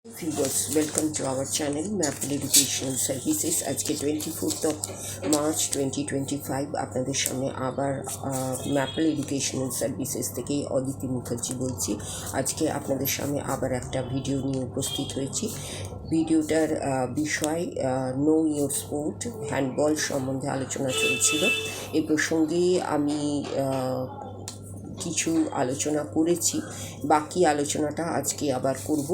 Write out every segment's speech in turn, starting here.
Viewers, welcome to our channel Maple Educational Services। আজকে 24 March 2025 আপনাদের সামনে আবার ম্যাপল এডুকেশনাল সার্ভিসেস থেকে অদিতি মুখার্জি বলছি। আজকে আপনাদের সামনে আবার একটা ভিডিও নিয়ে উপস্থিত হয়েছি। ভিডিওটার বিষয় নো ইয়োর স্পোর্ট, হ্যান্ডবল সম্বন্ধে আলোচনা চলছিল। এই প্রসঙ্গে আমি কিছু আলোচনা করেছি, বাকি আলোচনাটা আজকে আবার করব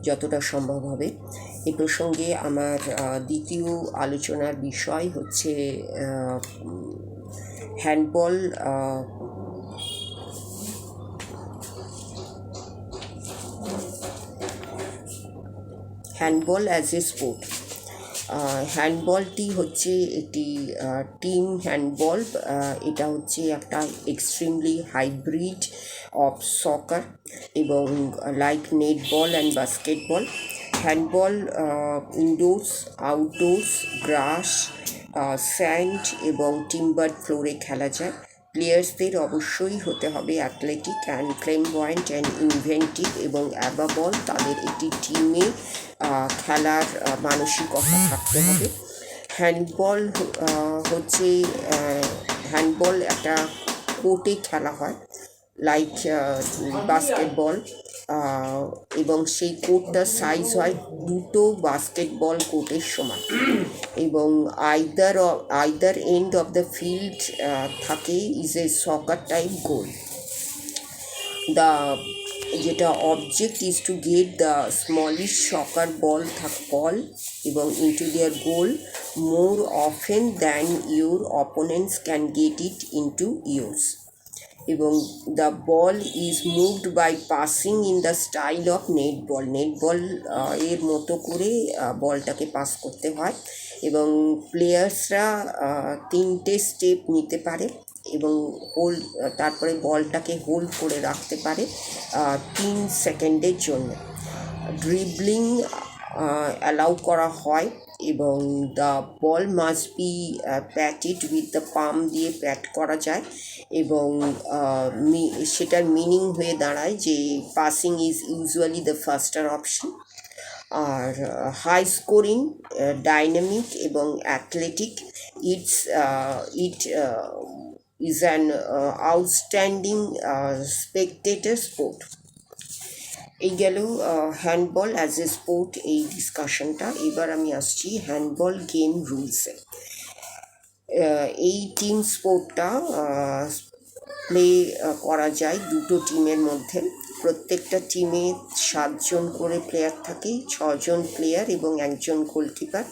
যতটা সম্ভব হবে। এ প্রসঙ্গে আমার দ্বিতীয় আলোচনার বিষয় হচ্ছে handball. Handball as a sport. হ্যান্ডবলটি হচ্ছে একটি টিম হ্যান্ডবল। এটা হচ্ছে একটা এক্সট্রিমলি হাইব্রিড অফ সকার এবং like netball and basketball. Handball indoors, outdoors, grass, sand এবং টিম্বার ফ্লোরে খেলা যায়। প্লেয়ার্সদের অবশ্যই হতে হবে athletic and clairvoyant and inventive এবং অ্যাবাভ অল তাদের একটি টিমে খেলার মানসিকতা থাকতে হবে। হ্যান্ডবল হচ্ছে হ্যান্ডবল একটা কোর্টে খেলা হয় লাইক বাস্কেটবল, এবং সেই কোর্টটার সাইজ হয় দুটো বাস্কেটবল কোর্টের সমান এবং either end of the field থাকে is a soccer type goal. The যেটা object is to get the smallish soccer ball এবং into their goal more often than your opponents can get it into yours. এবং the ball is moved by passing in the style of netball এর মতো করে বলটাকে pass করতে হয় এবং প্লেয়ার্সরা তিনটে স্টেপ নিতে পারে এবং তারপরে বলটাকে হোল্ড করে রাখতে পারে 3 সেকেন্ডের জন্য। ড্রিবলিং অ্যালাউ করা হয় এবং the ball must be patted with the palm দিয়ে প্যাট করা যায় এবং সেটার মিনিং হয়ে দাঁড়ায় যে passing is usually the faster option. আর হাই স্কোরিং, ডাইনামিক এবং athletic, it is an outstanding spectator sport. এই গেল হ্যান্ডবল অ্যাজ এ স্পোর্ট এই ডিসকাশনটা। এবার আমি আসছি হ্যান্ডবল গেম রুলসে। এই টিম স্পোর্টটা প্লে করা যায় দুটো টিমের মধ্যে। প্রত্যেকটা টিমে 7 জন করে প্লেয়ার থাকে, 6 জন প্লেয়ার এবং 1 জন গোলকিপার।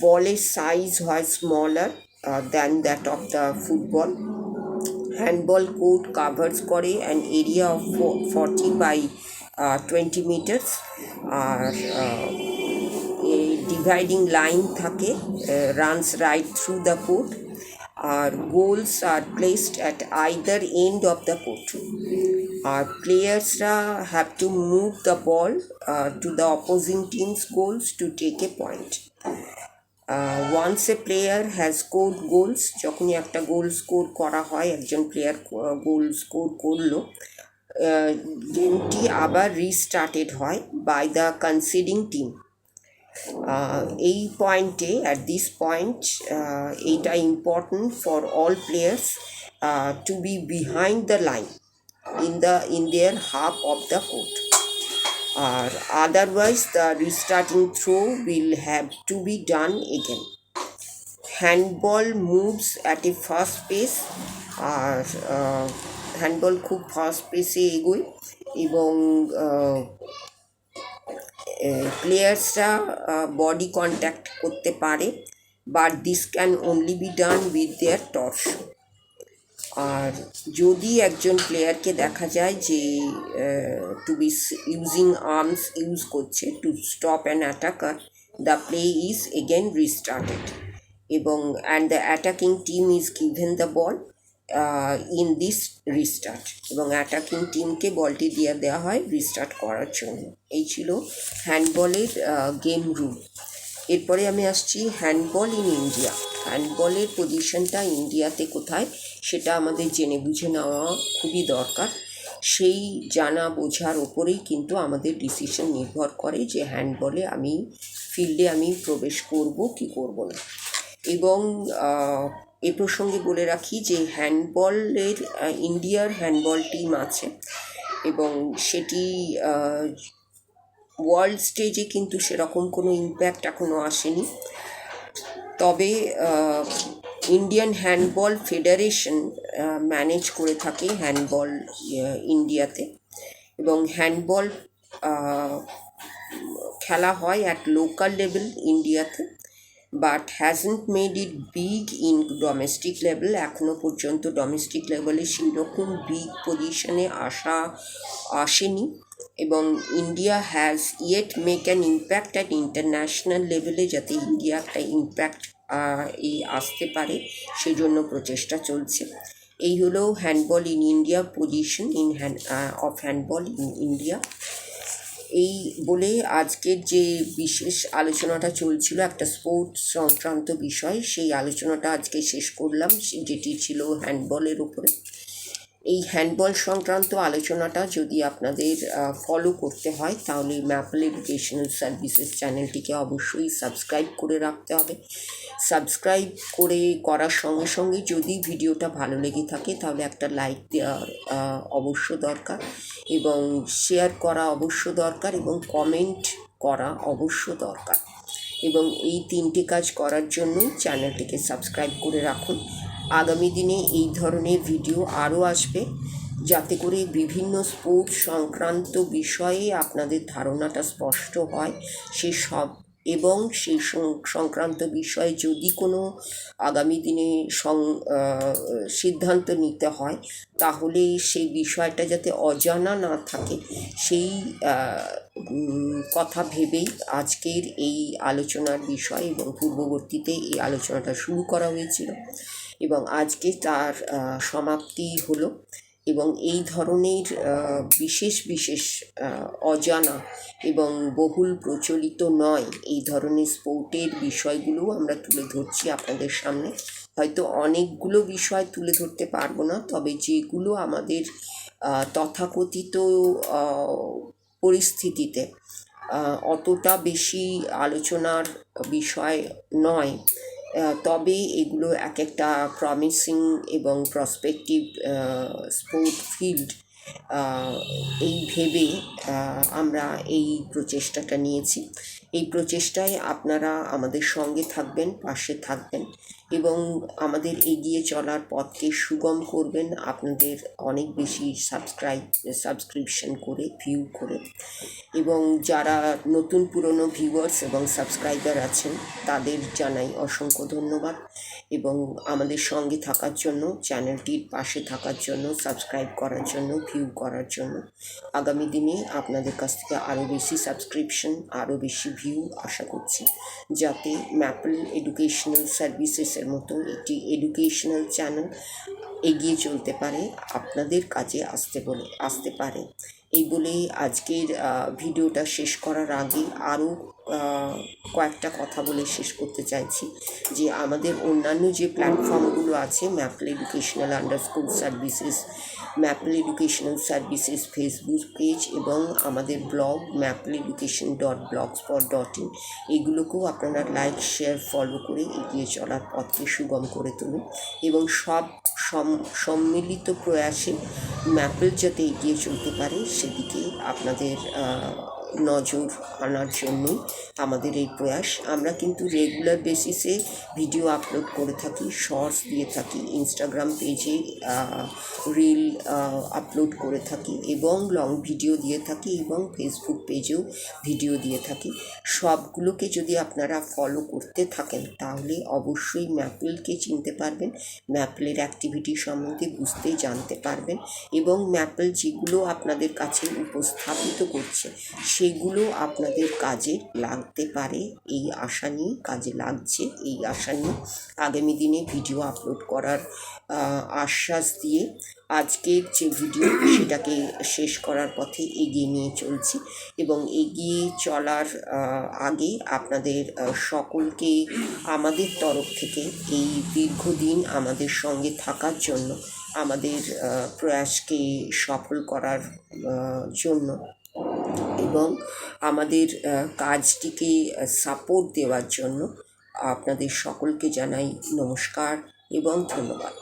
বলের সাইজ হয় smaller than that of the football. Handball court covers করে an area of 40 by 20 meters। আর এই ডিভাইডিং লাইন থাকে, runs right through the court. আর goals are placed at either end of the court. আর প্লেয়ার্সরা have to move the ball to the opposing teams goals to take a point. Once a player has scored goals, যখনই একটা goal score করা হয়, একজন player goal score করলো, গেমটি আবার রিস্টার্টেড হয় বাই দ্য কনসিডিং টিম। এই পয়েন্টে অ্যাট দিস পয়েন্ট এইটা important for all players two B behind the line in their half of the court. Or otherwise the restarting throw will have to be done again. Handball moves at a fast pace, আর handball খুব fast পেসে এগোয় এবং প্লেয়ার্সরা body contact করতে পারে, but this can only be done with their torso. আর যদি একজন প্লেয়ারকে দেখা যায় যে to be using arms use করছে to stop an attacker, the play is again restarted এবং and the attacking team is given the ball in this restart এবং অ্যাটাকিং টিমকে বলটি দিয়ে দেওয়া হয় রিস্টার্ট করার জন্য। এই ছিল হ্যান্ডবলের গেম রুল। এরপরে আমি আসছি হ্যান্ডবল ইন ইন্ডিয়া। হ্যান্ডবলের পজিশনটা ইন্ডিয়াতে কোথায় সেটা আমাদের জেনে বুঝে নেওয়া খুবই দরকার। সেই জানা বোঝার ওপরেই কিন্তু আমাদের ডিসিশন নির্ভর করে যে হ্যান্ডবলে ফিল্ডে আমি প্রবেশ করব কি করব না। এবং এ প্রসঙ্গে বলে রাখি যে হ্যান্ডবলের ইন্ডিয়ার হ্যান্ডবল টিম আছে এবং সেটি ওয়ার্ল্ড স্টেজে কিন্তু সেরকম কোনো ইম্প্যাক্ট এখনও আসেনি। তবে ইন্ডিয়ান হ্যান্ডবল ফেডারেশন ম্যানেজ করে থাকে হ্যান্ডবল ইন্ডিয়াতে, এবং হ্যান্ডবল খেলা হয় অ্যাট লোকাল লেভেল ইন্ডিয়াতে, but hasn't made it big in domestic level. এখনও পর্যন্ত ডোমেস্টিক লেভেলে সেই রকম বিগ পজিশনে আসেনি, এবং India has yet make an impact at international লেভেলে, যাতে ইন্ডিয়া একটা ইম্প্যাক্ট আসতে পারে সেজন্য প্রচেষ্টা চলছে। এই হলো handball in India position of handball in India. এই বলে আজকের যে বিশেষ আলোচনাটা চলছিল একটা স্পোর্টস সংক্রান্ত বিষয়, সেই আলোচনাটা আজকে শেষ করলাম, যেটি ছিল হ্যান্ডবলের উপরে। এই হ্যান্ডবল সংক্রান্ত আলোচনাটা যদি আপনাদের ফলো করতে হয় তাহলে ম্যাপল এডুকেশনাল সার্ভিসেস চ্যানেলটিকে অবশ্যই সাবস্ক্রাইব করে রাখতে হবে। সাবস্ক্রাইব করার সঙ্গে সঙ্গে যদি ভিডিওটা ভালো লেগে থাকে তাহলে একটা লাইক দেওয়া অবশ্য দরকার, এবং শেয়ার করা অবশ্য দরকার, এবং কমেন্ট করা অবশ্য দরকার। এবং এই তিনটে কাজ করার জন্য চ্যানেলটিকে সাবস্ক্রাইব করে রাখুন। আগামী দিনে এই ধরনের ভিডিও আরও আসবে, যাতে করে বিভিন্ন স্পোর্টস সংক্রান্ত বিষয়ে আপনাদের ধারণাটা স্পষ্ট হয় সেসব, এবং সেই সংক্রান্ত বিষয়ে যদি কোনো আগামী দিনে সিদ্ধান্ত নিতে হয় তাহলে সেই বিষয়টা যাতে অজানা না থাকে সেই কথা ভেবেই আজকের এই আলোচনার বিষয় এবং পূর্ববর্তীতে এই আলোচনাটা শুরু করা হয়েছিল, এবং আজকে তার সমাপ্তি হলো। এবং এই ধরনের বিশেষ অজানা এবং বহুল প্রচলিত নয় এই ধরনের স্পোর্টের বিষয়গুলো আমরা তুলে ধরছি আপনাদের সামনে। হয়তো অনেকগুলো বিষয় তুলে ধরতে পারবো না, তবে যেগুলো আমাদের তথাকথিত পরিস্থিতিতে অতটা বেশি আলোচনার বিষয় নয়, তবে এগুলো এক একটা প্রমিসিং এবং প্রসপেক্টিভ স্পোর্ট ফিল্ড, এই ভেবে আমরা এই প্রচেষ্টাটা নিয়েছি। এই প্রচেষ্টায় আপনারা আমাদের সঙ্গে থাকবেন, পাশে থাকবেন, এবং আমাদের এগিয়ে চলার পথকে সুগম করবেন আপনাদের অনেক বেশি সাবস্ক্রিপশন করে, ভিউ করে। এবং যারা নতুন পুরনো ভিউয়ার্স এবং সাবস্ক্রাইবার আছেন তাদের জানাই অসংখ্য ধন্যবাদ, এবং আমাদের সঙ্গে থাকার জন্য, চ্যানেলটির পাশে থাকার জন্য, সাবস্ক্রাইব করার জন্য, ভিউ করার জন্য। আগামী দিনে আপনাদের কাছ থেকে আরও বেশি সাবস্ক্রিপশন, আরও বেশি ভিউ আশা করছি, যাতে ম্যাপল এডুকেশনাল সার্ভিসেসের মতো একটি এডুকেশনাল চ্যানেল এগিয়ে চলতে পারে, আপনাদের কাজে আসতে পারে। এই বলেই আজকের ভিডিওটা শেষ করার আগে আরও কয়েকটা কথা বলে শেষ করতে চাইছি যে আমাদের অন্যান্য যে প্ল্যাটফর্মগুলো আছে, maple educational _services, maple educational services Facebook page, এবং আমাদের ব্লগ mappleeducation.blogspot.in, এগুলোকেও আপনারা লাইক, শেয়ার, ফলো করে এগিয়ে চলার পথকে সুগম করে তুলুন, এবং সব সম্মিলিত প্রয়াসে ম্যাপল যাতে এগিয়ে চলতে পারে সেদিকে আপনাদের নজর আনার জন্যই আমাদের এই প্রয়াস। আমরা কিন্তু রেগুলার বেসিসে ভিডিও আপলোড করে থাকি, শর্টস দিয়ে থাকি, ইনস্টাগ্রাম পেজে রিল আপলোড করে থাকি, এবং লং ভিডিও দিয়ে থাকি, এবং ফেসবুক পেজেও ভিডিও দিয়ে থাকি। সবগুলোকে যদি আপনারা ফলো করতে থাকেন তাহলে অবশ্যই ম্যাপলকে চিনতে পারবেন, ম্যাপলের অ্যাক্টিভিটি সম্বন্ধে জানতে পারবেন, এবং ম্যাপল যেগুলো আপনাদের কাছে উপস্থাপিত করছে সেগুলো আপনাদের কাজে লাগতে পারে এই আশা নিয়ে, কাজে লাগছে এই আশা নিয়ে আগামী দিনে ভিডিও আপলোড করার আশ্বাস দিয়ে আজকের যে ভিডিও সেটাকে শেষ করার পথে এগিয়ে নিয়ে চলছি, এবং এগিয়ে চলার আগে আপনাদের সকলকে আমাদের তরফ থেকে এই দীর্ঘদিন আমাদের সঙ্গে থাকার জন্য, আমাদের প্রয়াসকে সফল করার জন্য এবং আমাদের কাজটিকে সাপোর্ট দেওয়ার জন্য আপনাদের সকলকে জানাই নমস্কার এবং ধন্যবাদ।